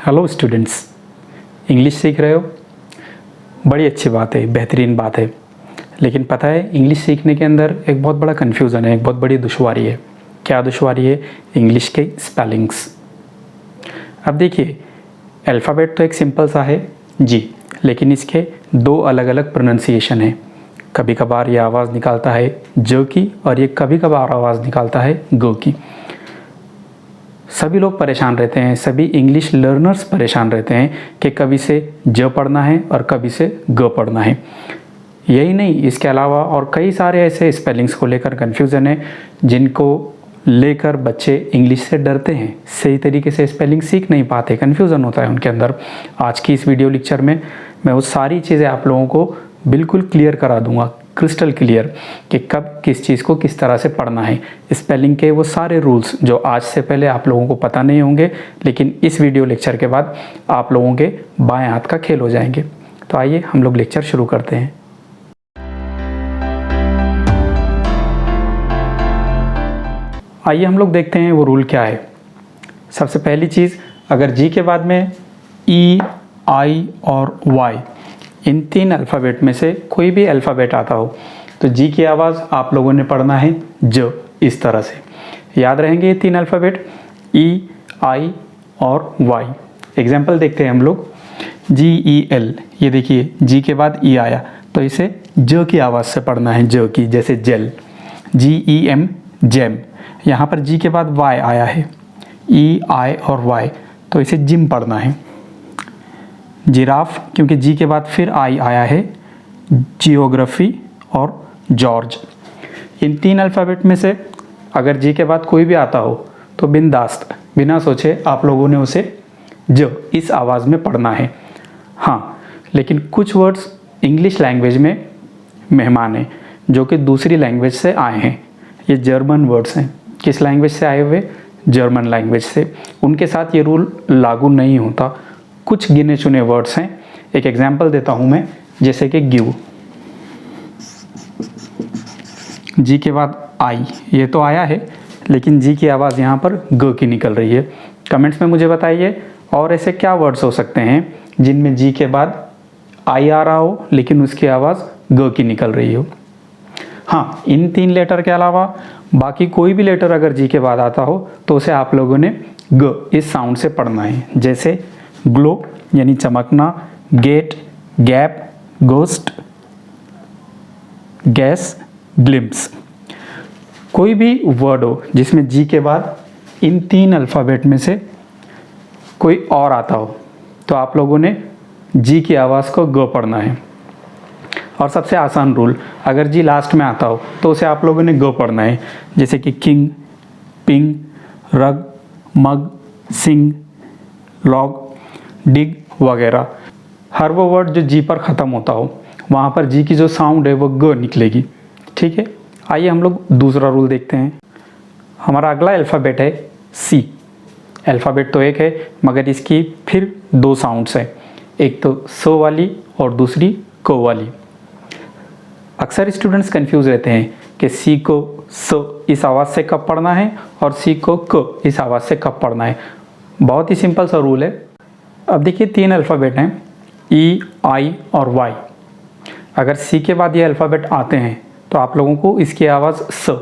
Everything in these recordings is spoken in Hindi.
हेलो स्टूडेंट्स, इंग्लिश सीख रहे हो। बड़ी अच्छी बात है, बेहतरीन बात है। लेकिन पता है इंग्लिश सीखने के अंदर एक बहुत बड़ा कन्फ्यूज़न है, एक बहुत बड़ी दुश्वारी है। क्या दुश्वारी है? इंग्लिश के स्पेलिंग्स। अब देखिए, अल्फ़ाबेट तो एक सिंपल सा है जी, लेकिन इसके दो अलग अलग प्रोनाउंसिएशन है। कभी कभार ये आवाज़ निकालता है ज की और ये कभी कभार आवाज़ निकालता है ग की। सभी लोग परेशान रहते हैं, सभी इंग्लिश लर्नर्स परेशान रहते हैं कि कभी से ज पढ़ना है और कभी से ग पढ़ना है। यही नहीं, इसके अलावा और कई सारे ऐसे स्पेलिंग्स को लेकर कन्फ्यूज़न है जिनको लेकर बच्चे इंग्लिश से डरते हैं, सही तरीके से स्पेलिंग सीख नहीं पाते, कन्फ्यूज़न होता है उनके अंदर। आज की इस वीडियो लेक्चर में मैं वो सारी चीज़ें आप लोगों को बिल्कुल क्लियर करा दूंगा, क्रिस्टल क्लियर, कि कब किस चीज़ को किस तरह से पढ़ना है। स्पेलिंग के वो सारे रूल्स जो आज से पहले आप लोगों को पता नहीं होंगे, लेकिन इस वीडियो लेक्चर के बाद आप लोगों के बाएं हाथ का खेल हो जाएंगे। तो आइए हम लोग लेक्चर शुरू करते हैं। आइए हम लोग देखते हैं वो रूल क्या है। सबसे पहली चीज़, अगर जी के बाद में ई, आई और वाई, इन तीन अल्फ़ाबेट में से कोई भी अल्फ़ाबेट आता हो तो जी की आवाज़ आप लोगों ने पढ़ना है ज, इस तरह से। याद रहेंगे ये तीन अल्फ़ाबेट, ई, आई और वाई। एग्जाम्पल देखते हैं हम लोग। जी ई एल, ये देखिए जी के बाद ई आया तो इसे ज की आवाज़ से पढ़ना है, ज की, जैसे जेल। जी ई एम, जेम। यहाँ पर जी के बाद वाई आया है, ई, आई और वाई, तो इसे जिम पढ़ना है। जिराफ, क्योंकि जी के बाद फिर आई आया है, जियोग्राफी और जॉर्ज। इन तीन अल्फ़ाबेट में से अगर जी के बाद कोई भी आता हो तो बिंदास्त, बिना सोचे आप लोगों ने उसे ज इस आवाज़ में पढ़ना है। हाँ, लेकिन कुछ वर्ड्स इंग्लिश लैंग्वेज में मेहमान हैं जो कि दूसरी लैंग्वेज से आए हैं। ये जर्मन वर्ड्स हैं। किस लैंग्वेज से आए हुए? जर्मन लैंग्वेज से। उनके साथ ये रूल लागू नहीं होता। कुछ गिने चुने वर्ड्स हैं। एक एग्जांपल देता हूँ मैं, जैसे कि गिव, जी के बाद आई, ये तो आया है लेकिन जी की आवाज़ यहाँ पर ग की निकल रही है। कमेंट्स में मुझे बताइए और ऐसे क्या वर्ड्स हो सकते हैं जिनमें जी के बाद आई आ रहा हो लेकिन उसकी आवाज़ ग की निकल रही हो। हाँ, इन तीन लेटर के अलावा बाकी कोई भी लेटर अगर जी के बाद आता हो तो उसे आप लोगों ने ग इस साउंड से पढ़ना है। जैसे ग्लो यानी चमकना, get, gap, ghost, gas, glimpse. कोई भी वर्ड हो जिसमें जी के बाद इन तीन अल्फ़ाबेट में से कोई और आता हो तो आप लोगों ने जी की आवाज़ को ग पढ़ना है। और सबसे आसान रूल, अगर जी लास्ट में आता हो तो उसे आप लोगों ने ग पढ़ना है। जैसे कि किंग, पिंग, रग, मग, सिंग, लॉग, डिग वगैरह। हर वो वर्ड जो जी पर ख़त्म होता हो वहाँ पर जी की जो साउंड है वो ग निकलेगी। ठीक है, आइए हम लोग दूसरा रूल देखते हैं। हमारा अगला अल्फ़ाबेट है सी। अल्फ़ाबेट तो एक है मगर इसकी फिर दो साउंड्स हैं, एक तो स वाली और दूसरी को वाली। अक्सर स्टूडेंट्स कंफ्यूज रहते हैं कि सी को स इस आवाज़ से कब पढ़ना है और सी को क इस आवाज़ से कब पढ़ना है। बहुत ही सिंपल सा रूल है। अब देखिए, तीन अल्फ़ाबेट हैं ई, आई और वाई। अगर सी के बाद ये अल्फ़ाबेट आते हैं तो आप लोगों को इसकी आवाज़ स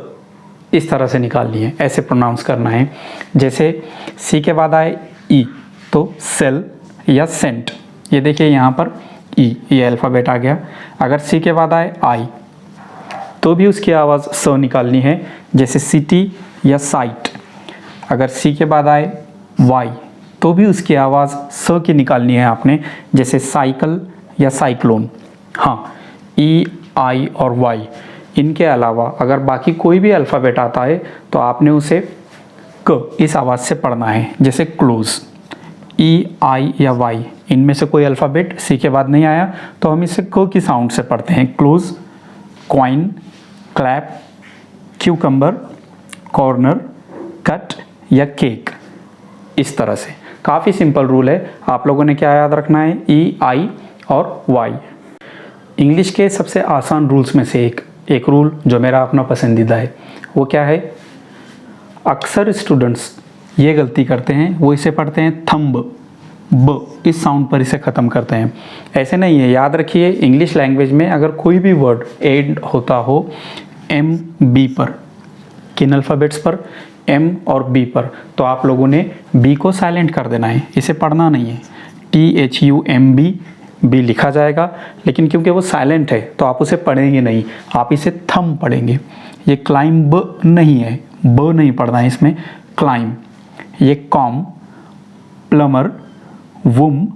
इस तरह से निकालनी है, ऐसे प्रोनाउंस करना है। जैसे सी के बाद आए ई तो सेल या सेंट, ये देखिए यहाँ पर ई, ये अल्फ़ाबेट आ गया। अगर सी के बाद आए आई तो भी उसकी आवाज़ स निकालनी है, जैसे सिटी या साइट। अगर सी के बाद आए वाई तो भी उसकी आवाज़ स की निकालनी है आपने, जैसे साइकिल या साइक्लोन। हाँ, ई, आई और वाई, इनके अलावा अगर बाकी कोई भी अल्फ़ाबेट आता है तो आपने उसे क इस आवाज़ से पढ़ना है, जैसे क्लोज। ई, आई या वाई, इनमें से कोई अल्फ़ाबेट सी के बाद नहीं आया तो हम इसे क की साउंड से पढ़ते हैं। Close, coin, clap, cucumber, corner, cut या केक, इस तरह से। काफ़ी सिंपल रूल है। आप लोगों ने क्या याद रखना है? ई, आई और वाई। इंग्लिश के सबसे आसान रूल्स में से एक रूल जो मेरा अपना पसंदीदा है, वो क्या है? अक्सर स्टूडेंट्स ये गलती करते हैं, वो इसे पढ़ते हैं थंब, ब इस साउंड पर इसे ख़त्म करते हैं। ऐसे नहीं है, याद रखिए इंग्लिश लैंग्वेज में अगर कोई भी वर्ड एंड होता हो एम बी पर, किन अल्फ़ाबेट्स पर, एम और बी पर, तो आप लोगों ने बी को साइलेंट कर देना है, इसे पढ़ना नहीं है। THUMB बी लिखा जाएगा, लेकिन क्योंकि वो साइलेंट है तो आप उसे पढ़ेंगे नहीं, आप इसे थम पढ़ेंगे। ये क्लाइंब नहीं है, ब नहीं पढ़ना है इसमें, क्लाइम। ये कॉम, प्लमर, वुम,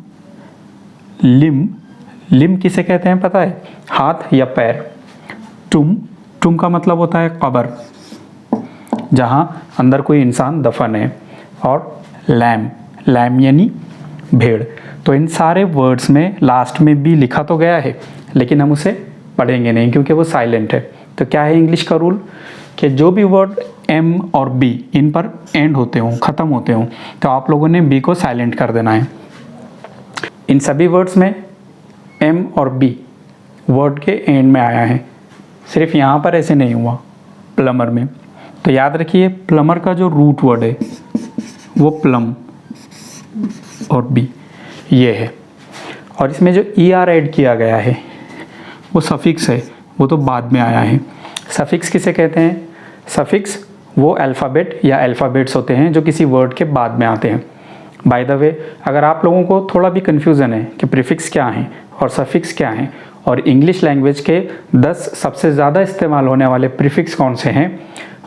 लिम, लिम किसे कहते हैं पता है, हाथ या पैर। टुम, टुम का मतलब होता है कब्र, जहाँ अंदर कोई इंसान दफन है। और लैम, लैम यानी भेड़। तो इन सारे वर्ड्स में लास्ट में भी लिखा तो गया है, लेकिन हम उसे पढ़ेंगे नहीं क्योंकि वो साइलेंट है। तो क्या है इंग्लिश का रूल कि जो भी वर्ड एम और बी इन पर एंड होते हों, ख़त्म होते हों, तो आप लोगों ने बी को साइलेंट कर देना है। इन सभी वर्ड्स में एम और बी वर्ड के एंड में आया है, सिर्फ यहाँ पर ऐसे नहीं हुआ प्लमर में। तो याद रखिए प्लमर का जो रूट वर्ड है वो प्लम और बी ये है। और इसमें जो ER ऐड किया गया है वो सफिक्स है, वो तो बाद में आया है। सफिक्स किसे कहते हैं? सफिक्स वो अल्फ़ाबेट या अल्फ़ाबेट्स होते हैं जो किसी वर्ड के बाद में आते हैं। बाय द वे, अगर आप लोगों को थोड़ा भी कन्फ्यूज़न है कि प्रीफिक्स क्या हैं और सफिक्स क्या हैं और इंग्लिश लैंग्वेज के 10 सबसे ज़्यादा इस्तेमाल होने वाले प्रीफिक्स कौन से हैं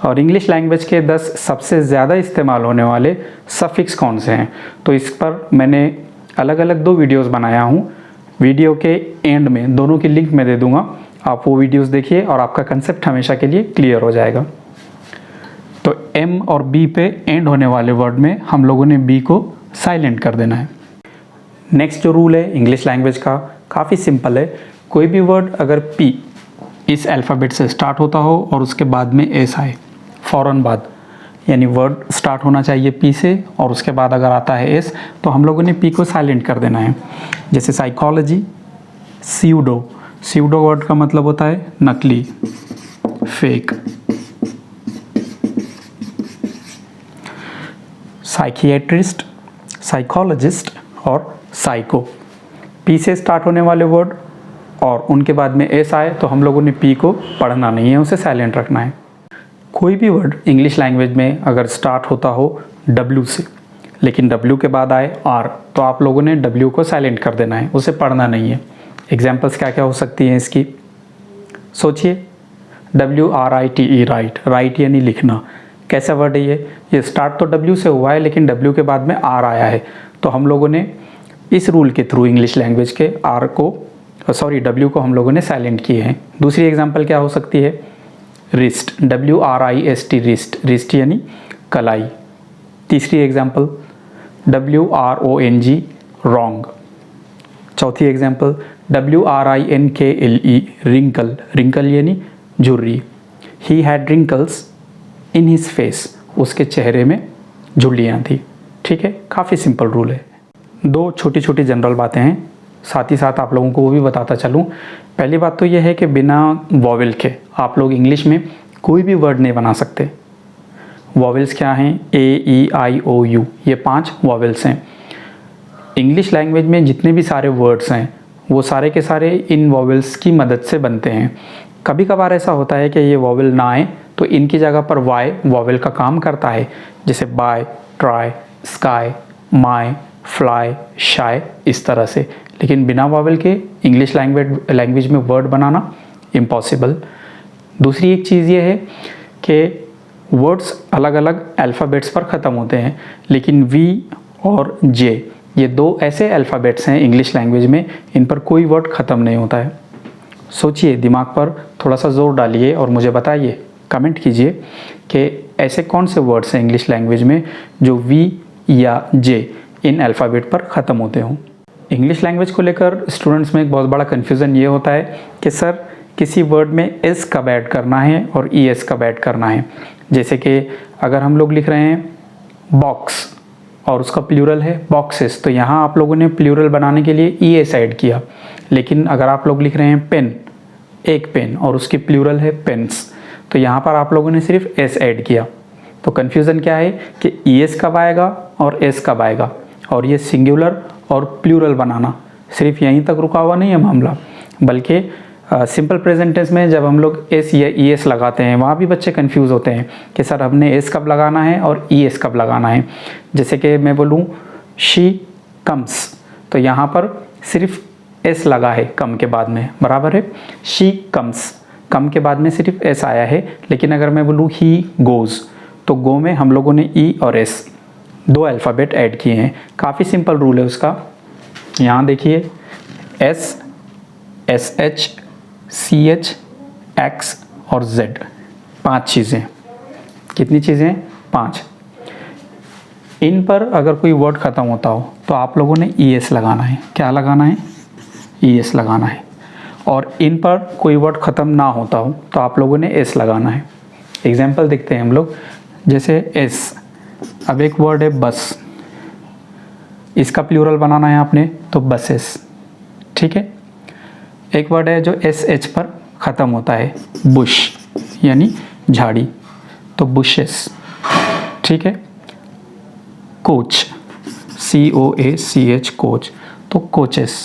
और इंग्लिश लैंग्वेज के 10 सबसे ज़्यादा इस्तेमाल होने वाले सफिक्स कौन से हैं, तो इस पर मैंने अलग अलग 2 वीडियोस बनाया हूँ। वीडियो के एंड में दोनों की लिंक मैं दे दूँगा, आप वो वीडियोस देखिए और आपका कंसेप्ट हमेशा के लिए क्लियर हो जाएगा। तो एम और बी पे एंड होने वाले वर्ड में हम लोगों ने बी को साइलेंट कर देना है। नेक्स्ट जो रूल है इंग्लिश लैंग्वेज का काफ़ी सिंपल है। कोई भी वर्ड अगर पी इस अल्फ़ाबेट से स्टार्ट होता हो और उसके बाद में एस आए फ़ौरन बाद, यानी वर्ड स्टार्ट होना चाहिए पी से और उसके बाद अगर आता है एस, तो हम लोगों ने पी को साइलेंट कर देना है। जैसे साइकोलॉजी, स्यूडो, स्यूडो वर्ड का मतलब होता है नकली, फेक। साइकियाट्रिस्ट, साइकोलॉजिस्ट और साइको, पी से स्टार्ट होने वाले वर्ड और उनके बाद में एस आए तो हम लोगों ने पी को पढ़ना नहीं है, उसे साइलेंट रखना है। कोई भी वर्ड इंग्लिश लैंग्वेज में अगर स्टार्ट होता हो डब्ल्यू से, लेकिन डब्ल्यू के बाद आए आर, तो आप लोगों ने डब्ल्यू को साइलेंट कर देना है, उसे पढ़ना नहीं है। एग्जाम्पल्स क्या क्या हो सकती हैं इसकी, सोचिए। WRITE, राइट, राइट यानी लिखना। कैसा वर्ड है ये स्टार्ट तो डब्ल्यू से हुआ है लेकिन डब्ल्यू के बाद में आर आया है, तो हम लोगों ने इस रूल के थ्रू इंग्लिश लैंग्वेज के आर को डब्ल्यू को हम लोगों ने साइलेंट किए हैं। दूसरी एग्जाम्पल क्या हो सकती है, रिस्ट, WRIST, रिस्ट, रिस्ट यानी कलाई। तीसरी एग्जाम्पल WRONG, रॉन्ग। चौथी एग्जाम्पल WRINKLE, रिंकल, रिंकल यानी झुर्री। He had wrinkles in his face, उसके चेहरे में झुर्रियाँ थी। ठीक है, काफ़ी सिंपल रूल है। 2 छोटी छोटी जनरल बातें हैं, साथ ही साथ आप लोगों को वो भी बताता चलूँ। पहली बात तो यह है कि बिना वॉवेल के आप लोग इंग्लिश में कोई भी वर्ड नहीं बना सकते। वॉवेल्स क्या हैं? AEIOU, ये 5 वॉवेल्स हैं। इंग्लिश लैंग्वेज में जितने भी सारे वर्ड्स हैं वो सारे के सारे इन वॉवेल्स की मदद से बनते हैं। कभी कभार ऐसा होता है कि ये वॉवेल ना आए तो इनकी जगह पर वाई वॉवेल का काम करता है, जैसे बाय, ट्राई, स्काई, माई, फ्लाई, शाय, इस तरह से। लेकिन बिना वॉवेल के इंग्लिश लैंग्वेज में वर्ड बनाना इम्पॉसिबल। दूसरी एक चीज़ ये है कि वर्ड्स अलग अलग अल्फ़ाबेट्स पर ख़त्म होते हैं, लेकिन V और J ये 2 ऐसे अल्फ़ाबेट्स हैं इंग्लिश लैंग्वेज में, इन पर कोई वर्ड ख़त्म नहीं होता है। सोचिए, दिमाग पर थोड़ा सा ज़ोर डालिए और मुझे बताइए, कमेंट कीजिए कि ऐसे कौन से वर्ड्स हैं इंग्लिश लैंग्वेज में जो V या J इन अल्फ़ाबेट पर ख़त्म होते हों। इंग्लिश लैंग्वेज को लेकर स्टूडेंट्स में एक बहुत बड़ा कन्फ्यूज़न ये होता है कि सर किसी वर्ड में S कब ऐड करना है और ES कब ऐड करना है। जैसे कि अगर हम लोग लिख रहे हैं बॉक्स और उसका प्लूरल है बॉक्सेस, तो यहाँ आप लोगों ने प्लूरल बनाने के लिए ES ऐड किया। लेकिन अगर आप लोग लिख रहे हैं पेन, एक पेन, और उसकी प्लूरल है पेन्स, तो यहाँ पर आप लोगों ने सिर्फ S ऐड किया। तो कन्फ्यूज़न क्या है कि ES कब आएगा और S कब आएगा, और ये सिंगुलर और प्लूरल बनाना, सिर्फ यहीं तक रुका हुआ नहीं है मामला, बल्कि सिंपल प्रेजेंट टेंस में जब हम लोग एस या ई एस लगाते हैं वहाँ भी बच्चे कंफ्यूज होते हैं कि सर हमने एस कब लगाना है और ई एस कब लगाना है। जैसे कि मैं बोलूँ शी कम्स, तो यहाँ पर सिर्फ एस लगा है कम के बाद में, बराबर है। शी कम्स, कम के बाद में सिर्फ एस आया है। लेकिन अगर मैं बोलूँ ही गोज़, तो गो में हम लोगों ने ई और एस दो अल्फ़ाबेट ऐड किए हैं। काफ़ी सिंपल रूल है उसका। यहाँ देखिए S, S H, C H, X और जेड, 5 चीज़ें। कितनी चीज़ें? 5। इन पर अगर कोई वर्ड ख़त्म होता हो तो आप लोगों ने ई एस लगाना है। क्या लगाना है? ई एस लगाना है। और इन पर कोई वर्ड ख़त्म ना होता हो तो आप लोगों ने एस लगाना है। एग्जाम्पल देखते हैं हम लोग, जैसे एस, अब एक वर्ड है बस, इसका प्लूरल बनाना है आपने तो बसेस, ठीक है। एक वर्ड है जो एस एच पर ख़त्म होता है, बुश यानी झाड़ी, तो बुशेस, ठीक है। कोच, सी ओ ए सी एच, कोच, तो कोचेस।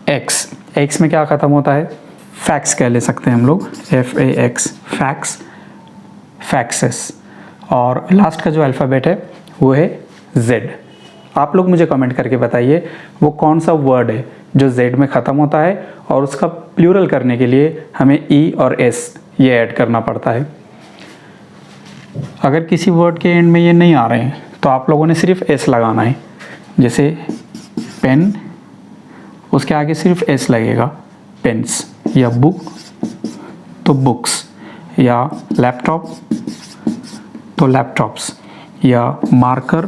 एक्स, एक्स में क्या ख़त्म होता है? फैक्स कह ले सकते हैं हम लोग, F A x, fax, faxes. और लास्ट का जो अल्फ़ाबेट है वो है जेड। आप लोग मुझे कमेंट करके बताइए वो कौन सा वर्ड है जो जेड में ख़त्म होता है और उसका प्लूरल करने के लिए हमें ई और एस ये ऐड करना पड़ता है। अगर किसी वर्ड के एंड में ये नहीं आ रहे हैं तो आप लोगों ने सिर्फ एस लगाना है। जैसे पेन, उसके आगे सिर्फ एस लगेगा, पेन्स, या बुक तो बुक्स, या लैपटॉप तो लैपटॉप्स, या मार्कर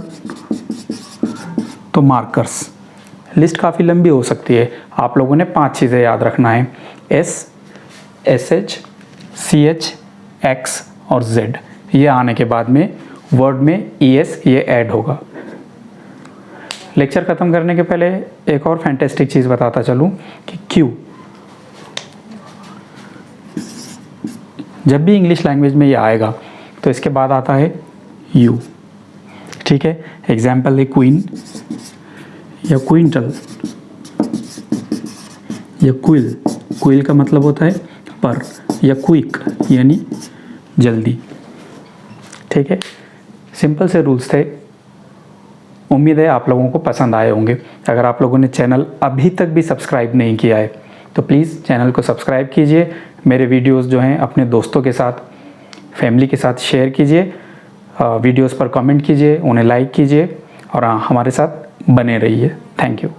तो मार्कर्स। लिस्ट काफ़ी लंबी हो सकती है। आप लोगों ने 5 चीज़ें याद रखना है, S, S H, C H, X और जेड। ये आने के बाद में वर्ड में ई एस ये ऐड होगा। लेक्चर ख़त्म करने के पहले एक और फैंटेस्टिक चीज़ बताता चलूँ कि क्यू, जब भी इंग्लिश लैंग्वेज में ये आएगा तो इसके बाद आता है यू, ठीक है। एग्जाम्पल है क्वीन, या क्विंटल, या क्विल, क्विल का मतलब होता है पर, या क्विक यानी जल्दी, ठीक है। सिंपल से रूल्स थे। उम्मीद है आप लोगों को पसंद आए होंगे। अगर आप लोगों ने चैनल अभी तक भी सब्सक्राइब नहीं किया है तो प्लीज़ चैनल को सब्सक्राइब कीजिए। मेरे वीडियोस जो हैं अपने दोस्तों के साथ, फैमिली के साथ शेयर कीजिए, वीडियोस पर कमेंट कीजिए, उन्हें लाइक कीजिए और हमारे साथ बने रहिए। Thank you.